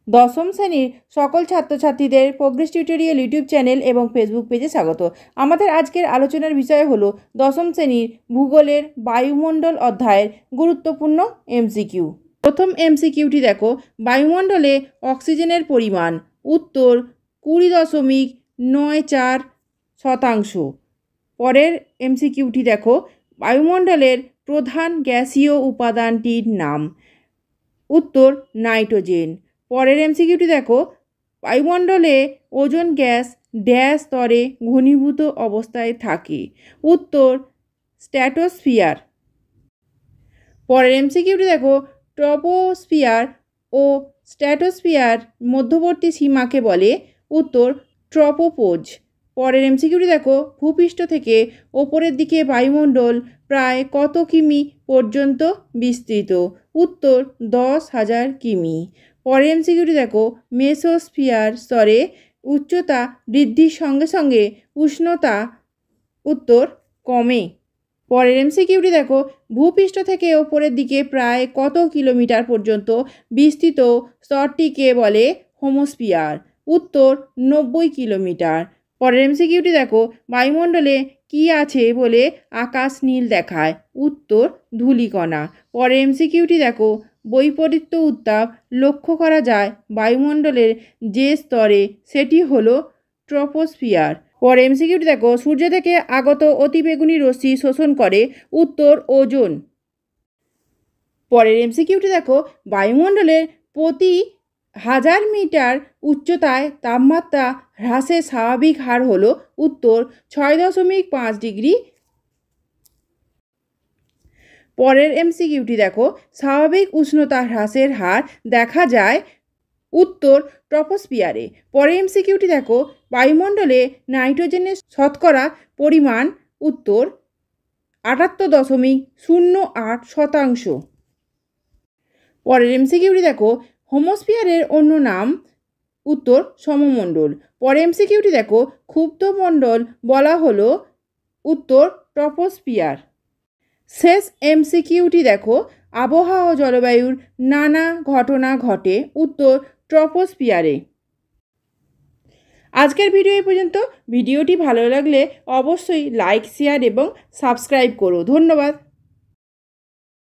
দশম শ্রেণীর সকল ছাত্রছাত্রীদের প্রোগ্রেস টিউটোরিয়াল ইউটিউব চ্যানেল এবং ফেসবুক পেজে স্বাগত। আমাদের আজকের আলোচনার বিষয় হলো দশম শ্রেণীর ভূগোলের বায়ুমণ্ডল অধ্যায়ের গুরুত্বপূর্ণ এমসিকিউ। প্রথম এমসিকিউটি দেখো, বায়ুমণ্ডলে অক্সিজেনের পরিমাণ। উত্তর 20.94%। পরের এমসিকিউটি দেখো, বায়ুমণ্ডলের প্রধান গ্যাসীয় উপাদানটির নাম। উত্তর নাইট্রোজেন। পরের এমসিকিউটি দেখো, বায়ুমণ্ডলে ওজোন গ্যাস ড্যাশ স্তরে ঘনীভূত অবস্থায় থাকে। উত্তর স্ট্র্যাটোস্ফিয়ার। পরের এমসিকিউটি দেখো, ট্রপোস্ফিয়ার ও স্ট্র্যাটোস্ফিয়ার মধ্যবর্তী সীমাকে বলে। উত্তর ট্রপোপোজ। পরের এমসিকিউটি দেখো, ভূপৃষ্ঠ থেকে ওপরের দিকে বায়ুমণ্ডল প্রায় কত কিমি পর্যন্ত বিস্তৃত। উত্তর 10,000 কিমি। পরের এমসিকিউটি দেখো, মেসোস্ফিয়ার স্তরে উচ্চতা বৃদ্ধির সঙ্গে সঙ্গে উষ্ণতা। উত্তর কমে। পরের এমসিকিউটি দেখো, ভূপৃষ্ঠ থেকে ওপরের দিকে প্রায় কত কিলোমিটার পর্যন্ত বিস্তৃত স্তরটিকে বলে হোমোস্ফিয়ার। উত্তর 90 কিলোমিটার। পরের এমসিকিউটি দেখো, বায়ুমণ্ডলে কি আছে বলে আকাশ নীল দেখায়। উত্তর ধূলিকণা। পরের এমসিকিউটি দেখো, বৈপরীত্য উত্তাপ লক্ষ্য করা যায় বায়ুমণ্ডলের যে স্তরে, সেটি হলো ট্রপোস্ফিয়ার। পরে এমসিকিউটি দেখো, সূর্য থেকে আগত অতিবেগুনি রশ্মি শোষণ করে। উত্তর ওজোন। পরের এমসিকিউটি দেখো, বায়ুমণ্ডলের প্রতি 1000 মিটার উচ্চতায় তাপমাত্রা হ্রাসের স্বাভাবিক হার হলো। উত্তর 6.5 ডিগ্রি। পরের এমসিকিউটি দেখো, স্বাভাবিক উষ্ণতা হ্রাসের হার দেখা যায়। উত্তর ট্রপোস্ফিয়ারে। পরের এমসিকিউটি দেখো, বায়ুমণ্ডলে নাইট্রোজেনের শতকরা পরিমাণ। উত্তর 78.08%। পরের এমসিকিউটি দেখো, হোমোস্ফিয়ারের অন্য নাম। উত্তর সমমণ্ডল। পরের এমসিকিউটি দেখো, ক্ষুব্ধ মণ্ডল বলা হলো। উত্তর ট্রপোস্ফিয়ার। শেষ এমসিকিউটি দেখো, আবহাওয়া ও জলবায়ুর নানা ঘটনা ঘটে। উত্তর ট্রপোস্ফিয়ারে। আজকের ভিডিও এই পর্যন্ত। ভিডিওটি ভালো লাগলে অবশ্যই লাইক, শেয়ার এবং সাবস্ক্রাইব করো। ধন্যবাদ।